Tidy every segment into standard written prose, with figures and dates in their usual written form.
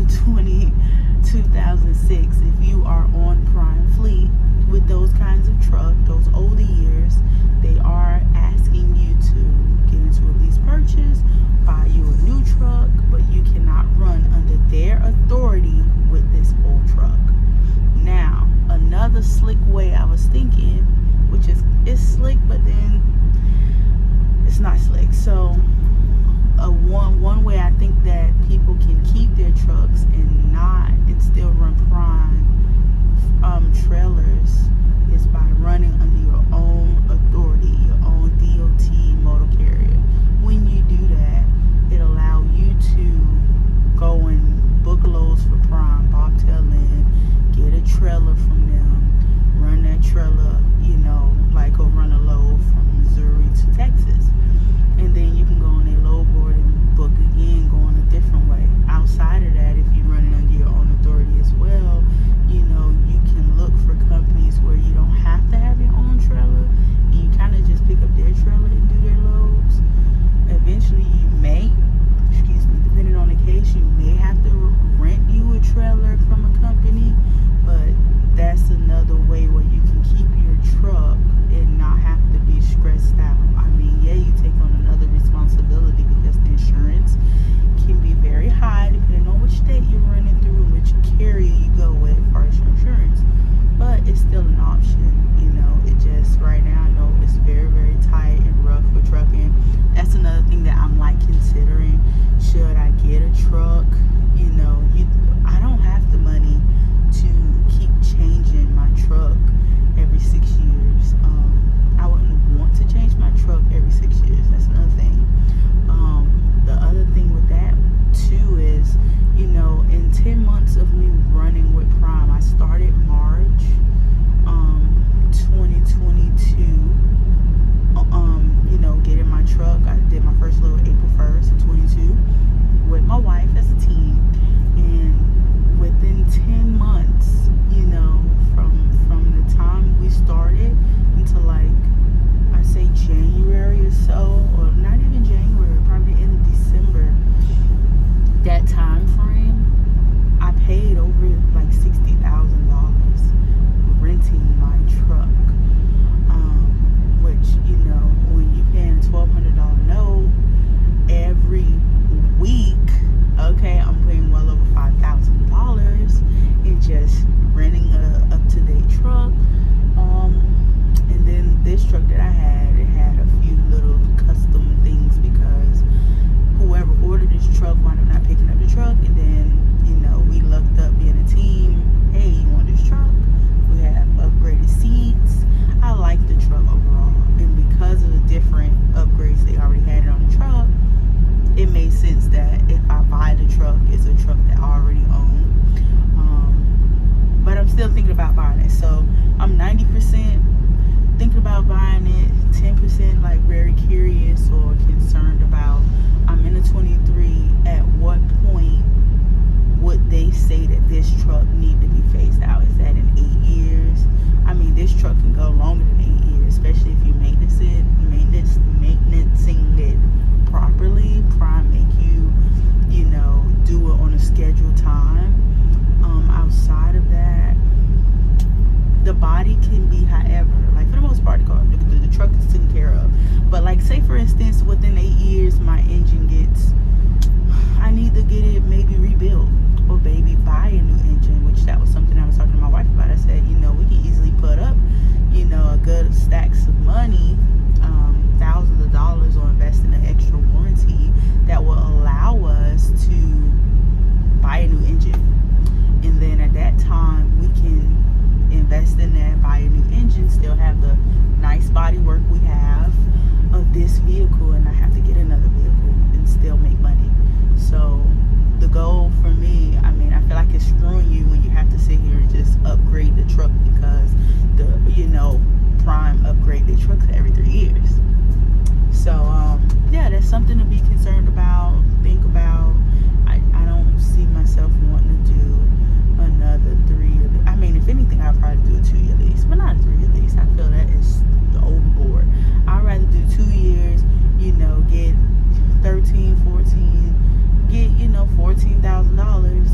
2006, if you are on Prime Fleet with those kinds of truck, those older years, they are asking you to get into a lease purchase, buy you a new truck, but you cannot run under their authority with this old truck. Now, another slick way I was thinking, which is it's slick, but then it's not slick. So one way I think that people can keep their trucks and still run Prime trailers is by running under your own authority, your own DOT motor carrier. When you do that, it allows you to go and book loads for Prime, bobtail in, get a trailer from them, run that trailer, like go run a load from Missouri to Texas. And then you can go on a load board and book again, going a different way. Outside of that, if you're running under your own authority as well, you can look for companies where you don't have to have your own trailer, and you kind of just pick up their trailer and do their loads. Eventually, you may, depending on the case, you may have to rent you a trailer from a company, but that's another way where you can keep your truck and not have to be stressed out. I mean, yeah, you take on another responsibility because the insurance can be very high depending on which state you're running through and which carrier you go with for your insurance, but it's still an option. It just right now I know it's very, very tight and rough with trucking. That's another thing that I'm considering. Should I get a truck? I don't have the money to keep changing my truck every 6 years. I wouldn't want to change my truck every 6 years. That's another thing. The other thing with that too is, in 10 months of me running with Prime, I started March 2022. Getting my truck. I did my first load April 1st of 22 with my wife as a team, and within 10 months, from the time we started until I'd say January or so, or not even January, probably the end of December, that time frame, I paid over $60,000 renting my truck, which, when you paying a $1,200 note every week, okay, I'm paying well over $5,000 in just renting a up-to-date truck. And then this truck that I had, it had a few little custom things because whoever ordered this truck wound up not picking up the truck, and then we lucked up being a team. Hey, you want this truck? We have upgraded seats. I like the truck overall, and because of the different upgrades they already had it on the truck, it made sense that if I buy the truck, it's a truck that I already own. But I'm still thinking about buying it. So I'm 90% thinking about buying it, 10% very curious or concerned about. I'm in a 23. At what point would they say that this truck need to be phased out? Is that in 8 years? I mean, this truck can go longer than 8 years, especially if you maintaining it properly. Prime make you, do it on a scheduled time. Outside of that, the body can be, however, for the most part, the truck is taken care of. But say for instance, within 8 years, my engine I need to get it maybe rebuilt, or maybe buy a new engine, which that was something I was talking to my wife about. I said, we can easily put up, a good stacks of money, thousands of dollars, or invest in an extra warranty that will allow us to buy a new engine. And then at that time, we can invest in that, buy a new engine, still have the nice body work we have of this vehicle, and not have to get another vehicle and still make money. So the goal for me, I feel like it's screwing you when you have to sit here and just upgrade the truck because Prime upgrade their trucks every 3 years. So yeah, that's something to be concerned about, think about. I don't see myself wanting to do another 3 year. If anything, I'd probably do a 2 year lease, but not a 3 year lease. I feel that is overboard. I'd rather do 2 years, get 13, 14, get $14,000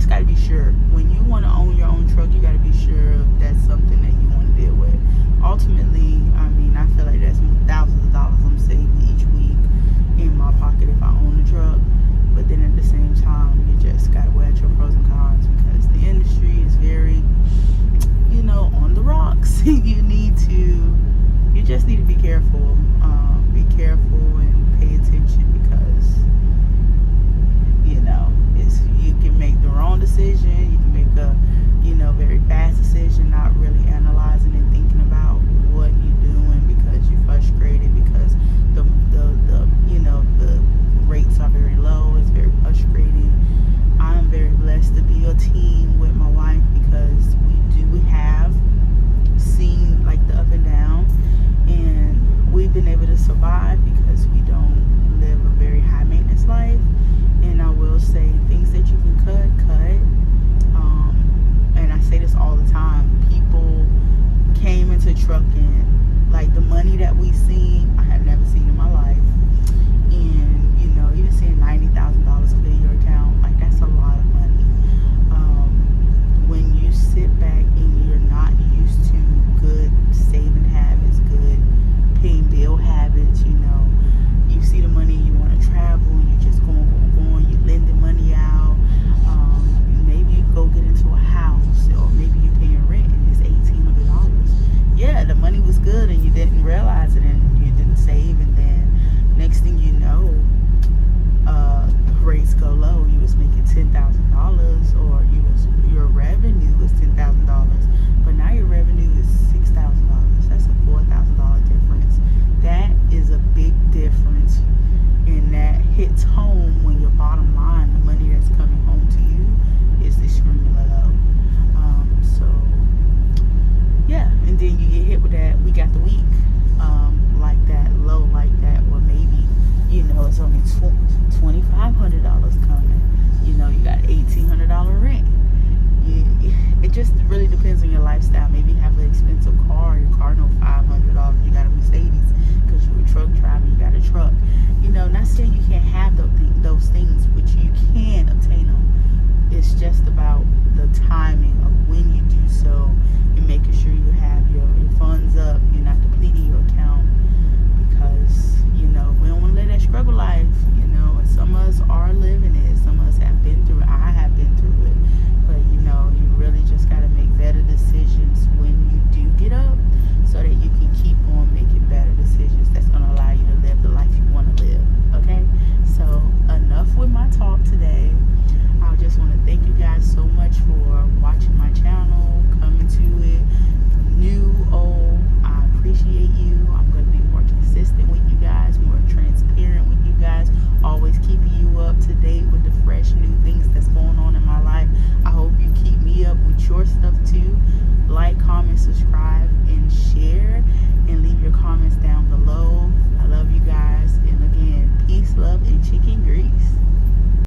just got to be sure. When you want to own your own truck, you got to be sure that's something that you want to deal with. Ultimately, I mean, I feel like that's thousands of dollars I'm saving each week in my pocket if I own a truck. But then at the same time, you just got to weigh out your pros and cons, because the industry is very, on the rocks. You just need to be careful. Be careful and pay attention, because you can make the wrong decision. You can make a very fast decision, not really analyzing and thinking about what you're doing, because you're frustrated, because the rates are very low. It's very frustrating. I'm very blessed to be a team with my wife, because we have seen like the up and down, and we've been able to survive because we don't live a very high maintenance life. And I will say, things that you can cut. And I say this all the time. People came into trucking, like the money that we seen, I have never seen in my life. And even seeing $90,000 clear your account, like that's a lot of money. When you sit back and you're not used to good saving habits, good paying bill habits, you see the money, you want to travel, and you're just going, you lending money out. Maybe you go get into a house, or maybe you're paying rent and it's $1,800. Yeah, the money was good and you didn't realize it, and you didn't save, and then next thing you know, rates go low. You was making $10,000, or your revenue was $10,000, but now your revenue is $6,000. That's a $4,000 difference. That is a big difference, and that hits home when your bottom line, the money that's coming home to you, is extremely low. So yeah, and then you get hit with that week after week, like that low, like that, where maybe it's only $2,500 coming. You got $1,800 rent. It just really depends on your lifestyle. Maybe you have an expensive car. Your car no $500. You got a Mercedes because you're a truck driver. You got a truck. Not saying you can't have those things, but you can obtain them. It's just about the timing of when you do so, and making sure you have your funds up. You're not depleting your account, because we don't want to live that struggle life. And some of us are living it. Some of us have been through it. I have been through it. But you really just got to make better decisions when you do get up, so that you can keep on making better decisions that's going to allow you to live the life you want to live. Okay? So enough with my talk today. I just want to thank you guys so much for watching my channel, coming to it, new, old. I appreciate you. I'm going to be more consistent with you guys, more transparent with you guys